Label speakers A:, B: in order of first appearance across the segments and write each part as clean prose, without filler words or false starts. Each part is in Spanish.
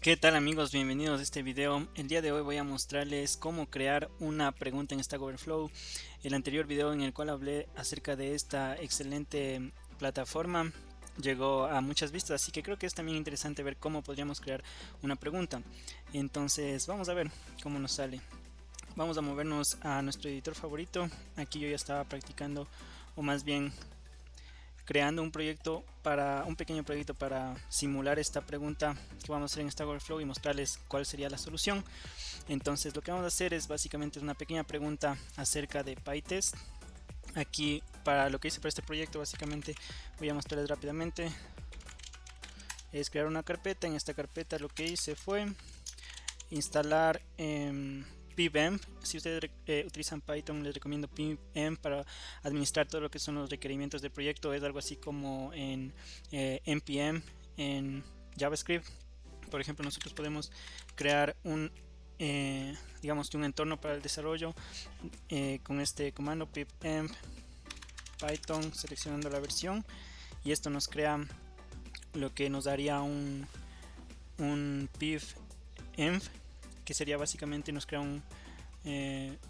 A: ¿Qué tal amigos? Bienvenidos a este video. El día de hoy voy a mostrarles cómo crear una pregunta en Stack Overflow. El anterior video en el cual hablé acerca de esta excelente plataforma llegó a muchas vistas, así que creo que es también interesante ver cómo podríamos crear una pregunta. Entonces vamos a ver cómo nos sale. Vamos a movernos a nuestro editor favorito. Aquí yo ya estaba practicando, o más bien creando un pequeño proyecto para simular esta pregunta que vamos a hacer en Stack Overflow y mostrarles cuál sería la solución. Entonces lo que vamos a hacer es básicamente una pequeña pregunta acerca de PyTest. Aquí para lo que hice para este proyecto básicamente voy a mostrarles rápidamente. Es crear una carpeta. En esta carpeta lo que hice fue instalar pybemp. Si ustedes utilizan Python, les recomiendo pybemp para administrar todo lo que son los requerimientos del proyecto. Es algo así como en npm en JavaScript. Por ejemplo, nosotros podemos crear digamos un entorno para el desarrollo con este comando pybemp python, seleccionando la versión, y esto nos crea lo que nos daría un pybemp, que sería básicamente nos crea un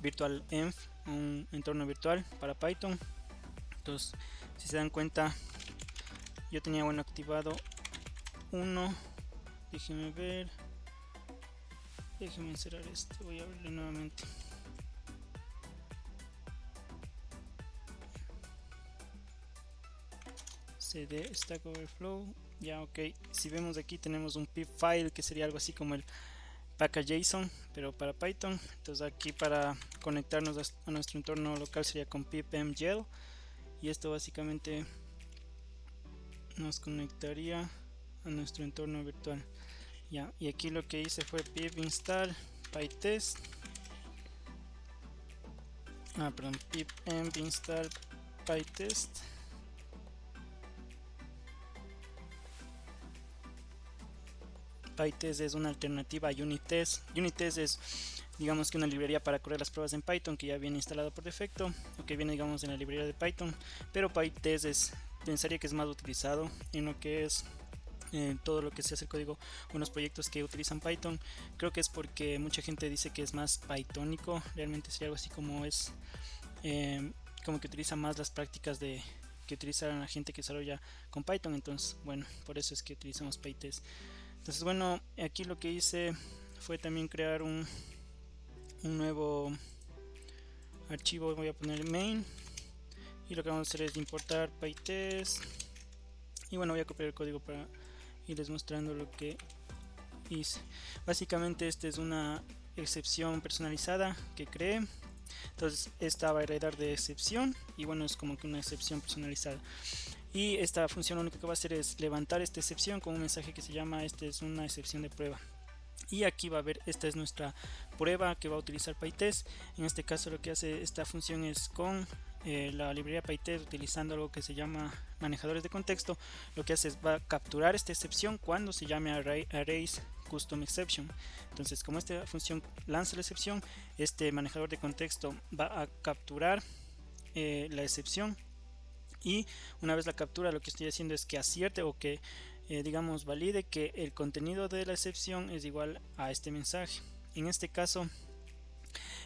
A: virtual env, un entorno virtual para Python. Entonces, si se dan cuenta, yo tenía activado uno. Déjenme ver, déjenme encerrar este, voy a abrirlo nuevamente. cd stack overflow. Ya, ok. Si vemos aquí tenemos un pip file que sería algo así como el package.json pero para Python. Entonces aquí para conectarnos a nuestro entorno local sería con pipmgel, y esto básicamente nos conectaría a nuestro entorno virtual. Ya, y aquí lo que hice fue pip install pytest, pip install pytest. PyTest es una alternativa a Unitest. Unitest es, digamos, que una librería para correr las pruebas en Python que ya viene instalada por defecto, o que viene, digamos, en la librería de Python. Pero PyTest pensaría que es más utilizado en lo que es todo lo que se hace el código, unos proyectos que utilizan Python. Creo que es porque mucha gente dice que es más pythónico. Realmente sería algo así como es, como que utiliza más las prácticas que utiliza la gente que desarrolla con Python. Entonces, bueno, por eso es que utilizamos PyTest. Entonces, bueno, aquí lo que hice fue también crear un nuevo archivo. Voy a poner main, y lo que vamos a hacer es importar pytest, y bueno, voy a copiar el código para irles mostrando lo que hice. Básicamente esta es una excepción personalizada que creé. Entonces esta va a heredar de excepción, y bueno, es como que una excepción personalizada. Y esta función lo único que va a hacer es levantar esta excepción con un mensaje que se llama esta es una excepción de prueba. Y aquí va a ver, esta es nuestra prueba que va a utilizar PyTest. En este caso lo que hace esta función es con la librería PyTest, utilizando algo que se llama manejadores de contexto. Lo que hace es va a capturar esta excepción cuando se llame arrays custom exception. Entonces, como esta función lanza la excepción, este manejador de contexto va a capturar la excepción, y una vez la captura lo que estoy haciendo es que acierte, o que digamos valide que el contenido de la excepción es igual a este mensaje. En este caso,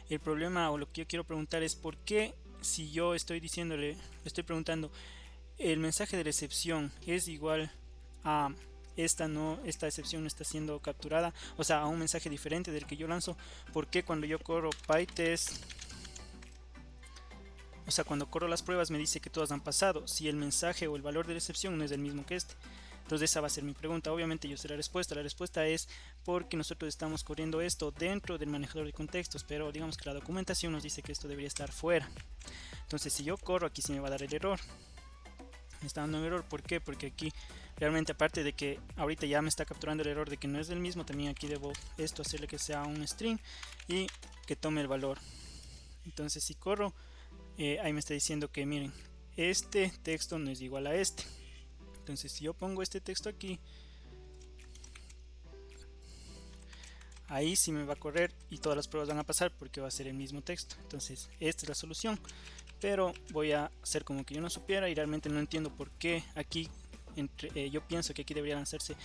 A: el problema, o lo que yo quiero preguntar es por qué, si yo estoy diciéndole, le estoy preguntando, el mensaje de la excepción es igual a esta excepción no está siendo capturada, o sea, a un mensaje diferente del que yo lanzo. ¿Por qué cuando yo corro PyTest, o sea, cuando corro las pruebas me dice que todas han pasado, si el mensaje o el valor de la excepción no es el mismo que este? Entonces esa va a ser mi pregunta. Obviamente yo sé la respuesta. La respuesta es porque nosotros estamos corriendo esto dentro del manejador de contextos, pero digamos que la documentación nos dice que esto debería estar fuera. Entonces si yo corro aquí, sí me va a dar el error. Me está dando un error. ¿Por qué? Porque aquí realmente, aparte de que ahorita ya me está capturando el error de que no es del mismo, también aquí debo esto hacerle que sea un string y que tome el valor. Entonces si corro, ahí me está diciendo que miren, este texto no es igual a este. Entonces si yo pongo este texto aquí, ahí sí me va a correr y todas las pruebas van a pasar porque va a ser el mismo texto. Entonces esta es la solución, pero voy a hacer como que yo no supiera, y realmente no entiendo por qué aquí yo pienso que aquí debería lanzarse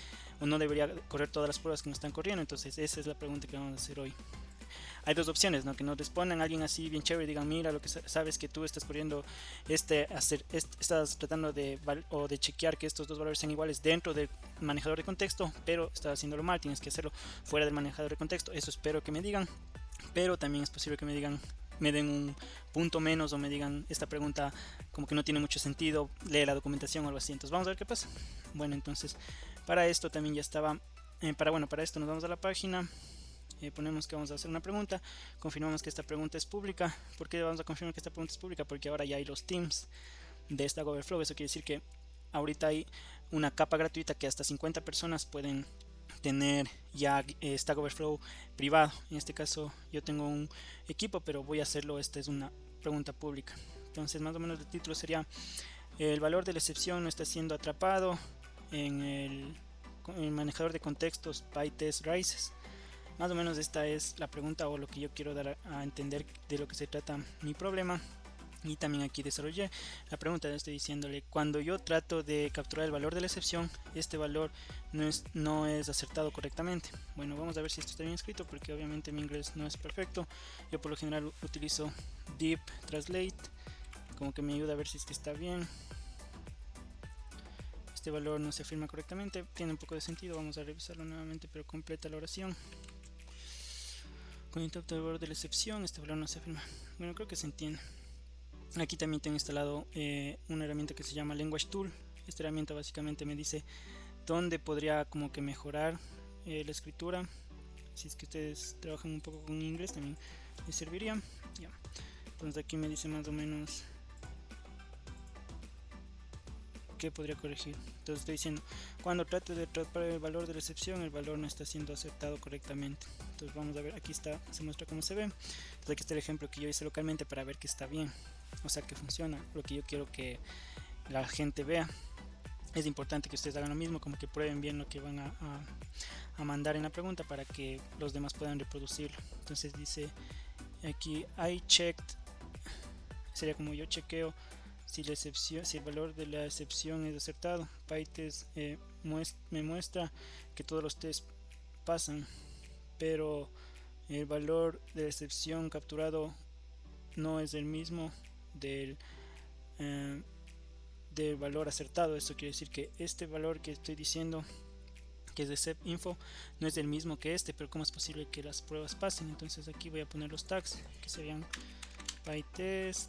A: o no debería correr todas las pruebas que nos están corriendo. Entonces esa es la pregunta que vamos a hacer hoy. Hay dos opciones, ¿no? Que nos respondan a alguien así bien chévere y digan, mira, lo que sabes que tú estás corriendo, estás tratando de chequear que estos dos valores sean iguales dentro del manejador de contexto, pero estás haciéndolo mal, tienes que hacerlo fuera del manejador de contexto. Eso espero que me digan, pero también es posible que me digan, me den un punto menos o me digan, esta pregunta como que no tiene mucho sentido, lee la documentación o algo así. Entonces vamos a ver qué pasa. Bueno, entonces para esto también ya estaba, para esto nos vamos a la página. Ponemos que vamos a hacer una pregunta, confirmamos que esta pregunta es pública. ¿Por qué vamos a confirmar que esta pregunta es pública? Porque ahora ya hay los teams de Stack Overflow. Eso quiere decir que ahorita hay una capa gratuita que hasta 50 personas pueden tener ya Stack Overflow privado. En este caso yo tengo un equipo, pero voy a hacerlo, esta es una pregunta pública. Entonces más o menos el título sería: el valor de la excepción no está siendo atrapado en el manejador de contextos PyTest Races. Más o menos esta es la pregunta o lo que yo quiero dar a entender de lo que se trata mi problema. Y también aquí desarrollé la pregunta, estoy diciéndole: cuando yo trato de capturar el valor de la excepción, este valor no es acertado correctamente. Bueno, vamos a ver si esto está bien escrito, porque obviamente mi inglés no es perfecto. Yo por lo general utilizo Deep Translate, como que me ayuda a ver si es que está bien. Este valor no se afirma correctamente, tiene un poco de sentido, vamos a revisarlo nuevamente, pero completa la oración. Con el valor de la excepción, este valor no se afirma. Bueno, creo que se entiende. Aquí también tengo instalado una herramienta que se llama Language Tool. Esta herramienta básicamente me dice dónde podría como que mejorar la escritura. Si es que ustedes trabajan un poco con inglés, también les serviría. Ya. Entonces aquí me dice más o menos qué podría corregir. Entonces estoy diciendo, cuando trato de atrapar el valor de la excepción, el valor no está siendo acertado correctamente. Entonces vamos a ver, aquí está, se muestra cómo se ve. Entonces aquí está el ejemplo que yo hice localmente para ver que está bien, o sea que funciona, lo que yo quiero que la gente vea. Es importante que ustedes hagan lo mismo, como que prueben bien lo que van a mandar en la pregunta para que los demás puedan reproducirlo. Entonces dice aquí, I checked, sería como yo chequeo si el valor de la excepción es acertado. PyTest me muestra que todos los tests pasan, pero el valor de la excepción capturado no es el mismo del valor acertado. Esto quiere decir que este valor que estoy diciendo, que es de CEP-info, no es el mismo que este, pero ¿cómo es posible que las pruebas pasen? Entonces aquí voy a poner los tags, que serían PyTest.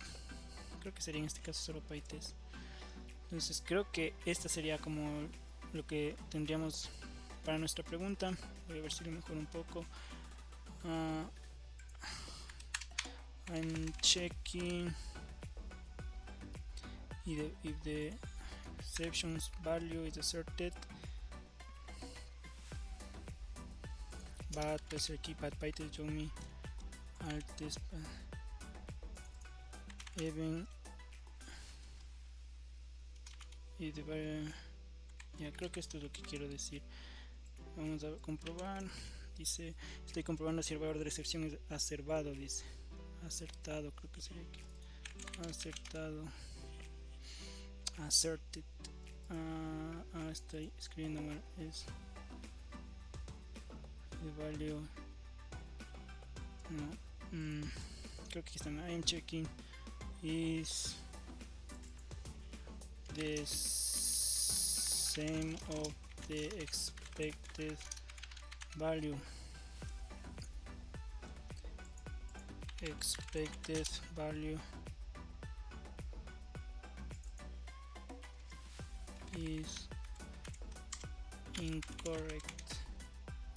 A: Creo que sería en este caso solo PyTest. Entonces creo que esta sería como lo que tendríamos para nuestra pregunta. Voy a ver si lo mejoro un poco. I'm checking if the exceptions value is asserted, but pressure key but PyTest show me alt test even y ya, creo que esto es lo que quiero decir. Vamos a comprobar. Dice, estoy comprobando si el valor de la excepción es acertado, dice. Acertado, creo que sería aquí. Acertado. Asserted. Estoy escribiendo mal. Es el value. No. Creo que aquí está. I am checking is the same of the expected value. Expected value is incorrect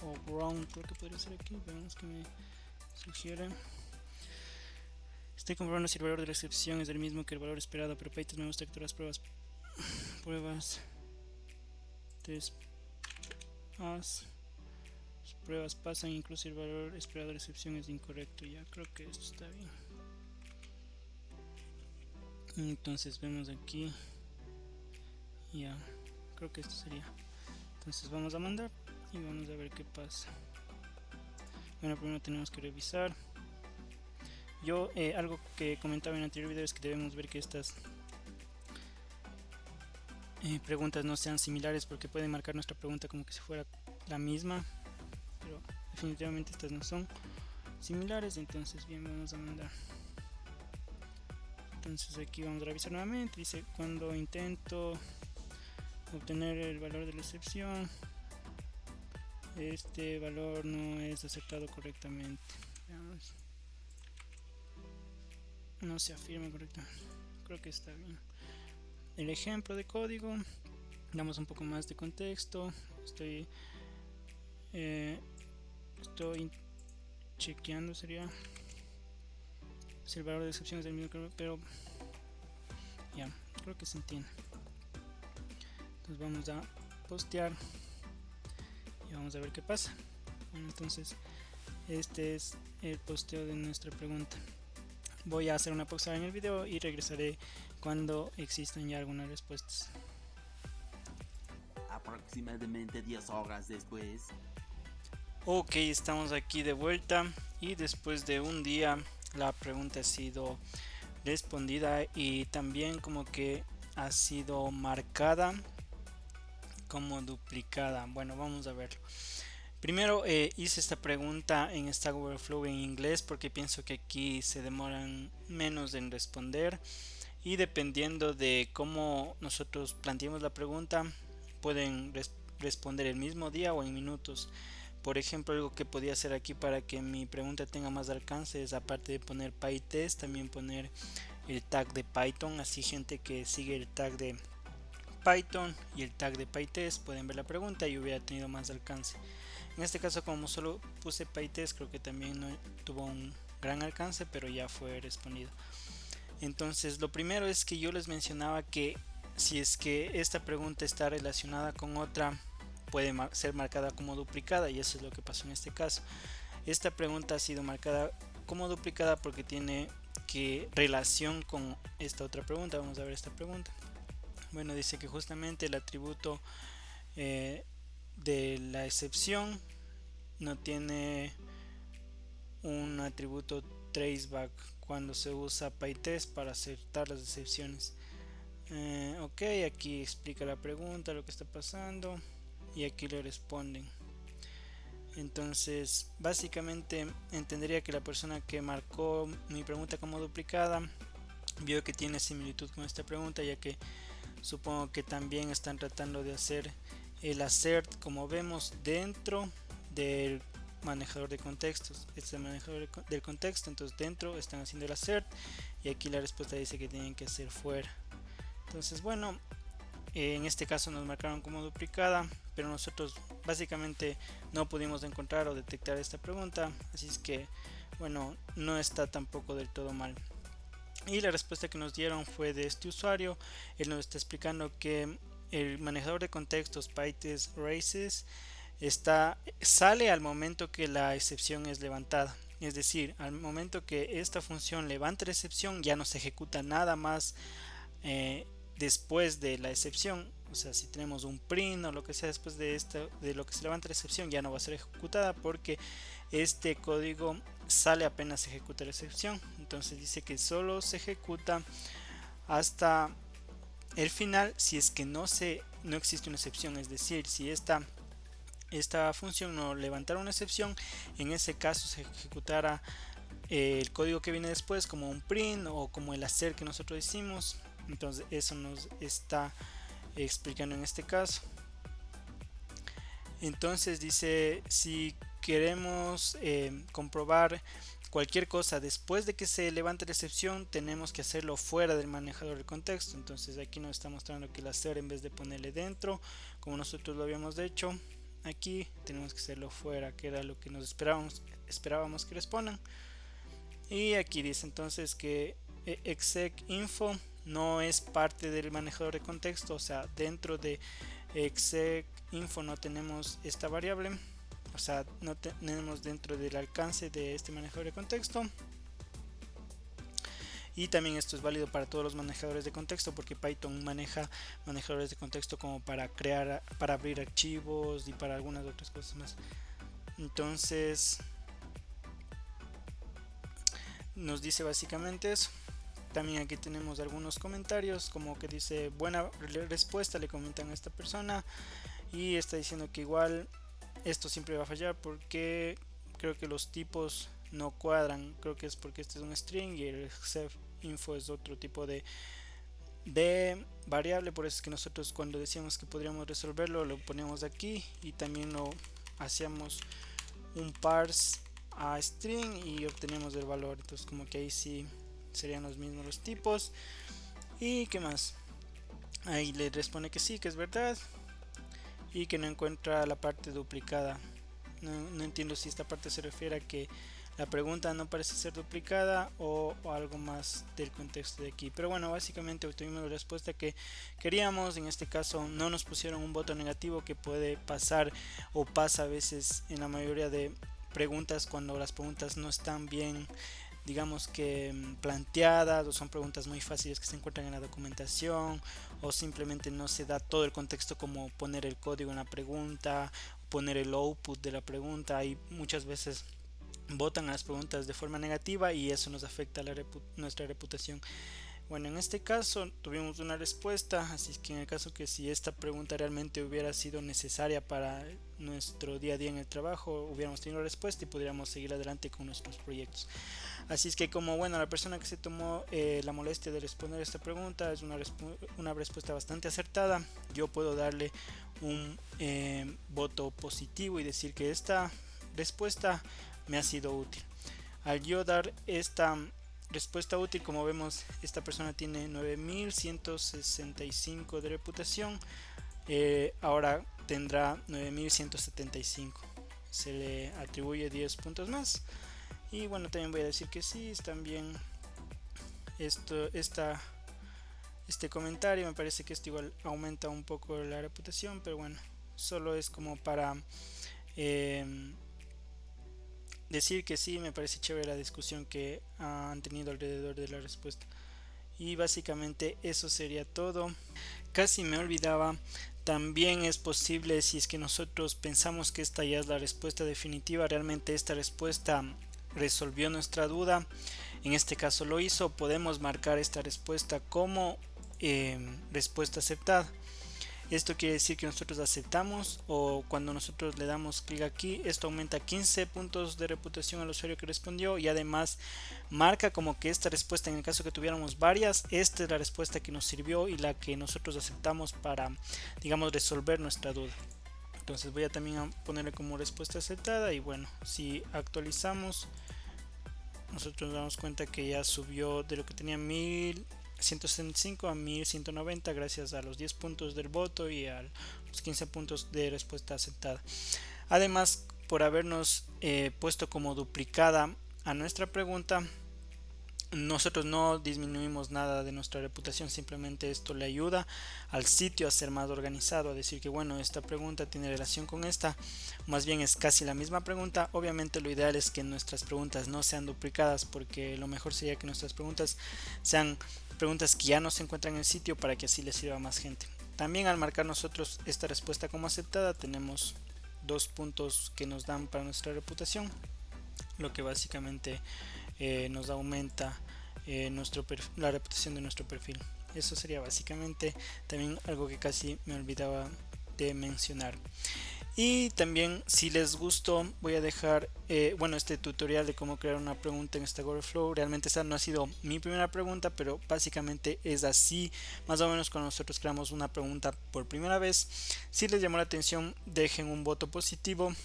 A: o wrong, creo que podría ser aquí. Veamos que me sugiere. Estoy comprobando si el valor de la excepción es el mismo que el valor esperado, pero PyTest me muestra que todas las pruebas pasan, incluso el valor esperado de la excepción es incorrecto. Ya creo que esto está bien. Entonces vemos aquí. Ya, creo que esto sería. Entonces vamos a mandar y vamos a ver qué pasa. Bueno, primero tenemos que revisar. Yo algo que comentaba en el anterior video es que debemos ver que estas preguntas no sean similares, porque pueden marcar nuestra pregunta como que si fuera la misma, pero definitivamente estas no son similares. Entonces bien, vamos a mandar. Entonces aquí vamos a revisar nuevamente. Dice cuando intento obtener el valor de la excepción, este valor no es aceptado correctamente. Veamos. No se afirma correctamente. Creo que está bien. El ejemplo de código, damos un poco más de contexto. Estoy chequeando, sería si el valor de excepción es del mismo, pero ya, creo que se entiende. Entonces vamos a postear y vamos a ver qué pasa. Bueno, entonces este es el posteo de nuestra pregunta. Voy a hacer una pausa en el video y regresaré cuando existan ya algunas respuestas.
B: Aproximadamente 10 horas después.
A: Ok, estamos aquí de vuelta y después de un día la pregunta ha sido respondida y también como que ha sido marcada como duplicada. Bueno, vamos a verlo. Primero hice esta pregunta en Stack Overflow en inglés porque pienso que aquí se demoran menos en responder, y dependiendo de cómo nosotros planteemos la pregunta pueden responder el mismo día o en minutos. Por ejemplo, algo que podía hacer aquí para que mi pregunta tenga más alcance es, aparte de poner PyTest, también poner el tag de Python, así gente que sigue el tag de Python y el tag de PyTest pueden ver la pregunta y hubiera tenido más alcance. En este caso, como solo puse PyTest, creo que también no tuvo un gran alcance, pero ya fue respondido. Entonces, lo primero es que yo les mencionaba que si es que esta pregunta está relacionada con otra, puede ser marcada como duplicada, y eso es lo que pasó en este caso. Esta pregunta ha sido marcada como duplicada porque tiene relación con esta otra pregunta. Vamos a ver esta pregunta. Bueno, dice que justamente el atributo de la excepción no tiene un atributo traceback cuando se usa PyTest para aceptar las excepciones. Ok, aquí explica la pregunta, lo que está pasando, y aquí le responden. Entonces, básicamente entendería que la persona que marcó mi pregunta como duplicada vio que tiene similitud con esta pregunta, ya que supongo que también están tratando de hacer el assert, como vemos, dentro del manejador de contextos. Este es el manejador del contexto, entonces dentro están haciendo el assert y aquí la respuesta dice que tienen que hacer fuera. Entonces, bueno, en este caso nos marcaron como duplicada, pero nosotros básicamente no pudimos encontrar o detectar esta pregunta, así es que bueno, no está tampoco del todo mal. Y la respuesta que nos dieron fue de este usuario. Él nos está explicando que el manejador de contextos PyTest Races sale al momento que la excepción es levantada. Es decir, al momento que esta función levanta la excepción, ya no se ejecuta nada más después de la excepción. O sea, si tenemos un print o lo que sea después de lo que se levanta la excepción, ya no va a ser ejecutada porque este código sale apenas se ejecuta la excepción. Entonces dice que solo se ejecuta hasta el final si es que no existe una excepción. Es decir, si esta función no levantara una excepción, en ese caso se ejecutará el código que viene después como un print o como el hacer que nosotros hicimos. Entonces eso nos está explicando en este caso. Entonces dice, si queremos comprobar cualquier cosa después de que se levante la excepción, tenemos que hacerlo fuera del manejador de contexto. Entonces aquí nos está mostrando que el hacer, en vez de ponerle dentro como nosotros lo habíamos hecho, aquí tenemos que hacerlo fuera, que era lo que nos esperábamos que respondan. Y aquí dice entonces que exec info no es parte del manejador de contexto, o sea, dentro de exec info no tenemos esta variable, o sea, no tenemos dentro del alcance de este manejador de contexto. Y también esto es válido para todos los manejadores de contexto, porque Python maneja manejadores de contexto como para abrir archivos y para algunas otras cosas más. Entonces nos dice básicamente eso. También aquí tenemos algunos comentarios, como que dice buena respuesta, le comentan a esta persona, y está diciendo que igual esto siempre va a fallar porque creo que los tipos no cuadran. Creo que es porque este es un string y el except info es otro tipo de variable. Por eso es que nosotros cuando decíamos que podríamos resolverlo lo poníamos aquí, y también lo hacíamos un parse a string y obtenemos el valor. Entonces como que ahí sí serían los mismos los tipos. Y qué más, ahí le responde que sí, que es verdad, y que no encuentra la parte duplicada. No entiendo si esta parte se refiere a que la pregunta no parece ser duplicada o algo más del contexto de aquí. Pero bueno, básicamente obtuvimos la respuesta que queríamos. En este caso no nos pusieron un voto negativo, que puede pasar o pasa a veces en la mayoría de preguntas cuando las preguntas no están bien, digamos que planteadas, o son preguntas muy fáciles que se encuentran en la documentación, o simplemente no se da todo el contexto como poner el código en la pregunta, poner el output de la pregunta. Y muchas veces votan a las preguntas de forma negativa y eso nos afecta nuestra reputación. Bueno, en este caso tuvimos una respuesta, así que en el caso que si esta pregunta realmente hubiera sido necesaria para nuestro día a día en el trabajo, hubiéramos tenido respuesta y podríamos seguir adelante con nuestros proyectos. Así es que como bueno, la persona que se tomó la molestia de responder esta pregunta es una respuesta bastante acertada. Yo puedo darle un voto positivo y decir que esta respuesta me ha sido útil. Al yo dar esta respuesta útil, como vemos, esta persona tiene 9165 de reputación, ahora tendrá 9175, se le atribuye 10 puntos más. Y bueno, también voy a decir que sí, están bien este comentario. Me parece que esto igual aumenta un poco la reputación, pero bueno, solo es como para decir que sí. Me parece chévere la discusión que han tenido alrededor de la respuesta. Y básicamente eso sería todo. Casi me olvidaba, también es posible, si es que nosotros pensamos que esta ya es la respuesta definitiva, realmente esta respuesta resolvió nuestra duda, en este caso lo hizo, podemos marcar esta respuesta como respuesta aceptada. Esto quiere decir que nosotros aceptamos, o cuando nosotros le damos clic aquí, esto aumenta 15 puntos de reputación al usuario que respondió, y además marca como que esta respuesta, en el caso que tuviéramos varias, esta es la respuesta que nos sirvió y la que nosotros aceptamos para, digamos, resolver nuestra duda. Entonces voy a también ponerle como respuesta aceptada, y bueno, si actualizamos, nosotros nos damos cuenta que ya subió de lo que tenía 1165 a 1190 gracias a los 10 puntos del voto y a los 15 puntos de respuesta aceptada. Además, por habernos puesto como duplicada a nuestra pregunta, nosotros no disminuimos nada de nuestra reputación, simplemente esto le ayuda al sitio a ser más organizado, a decir que bueno, esta pregunta tiene relación con esta, más bien es casi la misma pregunta. Obviamente lo ideal es que nuestras preguntas no sean duplicadas, porque lo mejor sería que nuestras preguntas sean preguntas que ya no se encuentran en el sitio, para que así les sirva a más gente. También al marcar nosotros esta respuesta como aceptada, tenemos 2 puntos que nos dan para nuestra reputación, lo que básicamente nos aumenta la reputación de nuestro perfil. Eso sería básicamente también algo que casi me olvidaba de mencionar. Y también, si les gustó, voy a dejar este tutorial de cómo crear una pregunta en Stack Overflow. Realmente esta no ha sido mi primera pregunta, pero básicamente es así más o menos cuando nosotros creamos una pregunta por primera vez. Si les llamó la atención, dejen un voto positivo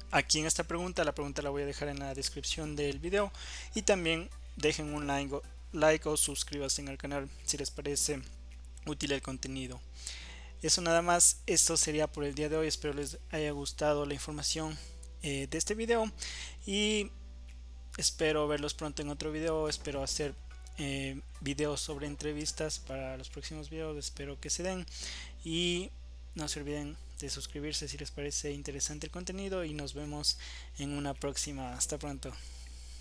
A: aquí en esta pregunta. La pregunta la voy a dejar en la descripción del video, y también dejen un like o suscríbanse al canal si les parece útil el contenido. Eso nada más, esto sería por el día de hoy. Espero les haya gustado la información de este video, y espero verlos pronto en otro video. Espero hacer videos sobre entrevistas para los próximos videos, espero que se den, y no se olviden de suscribirse si les parece interesante el contenido, y nos vemos en una próxima. Hasta pronto.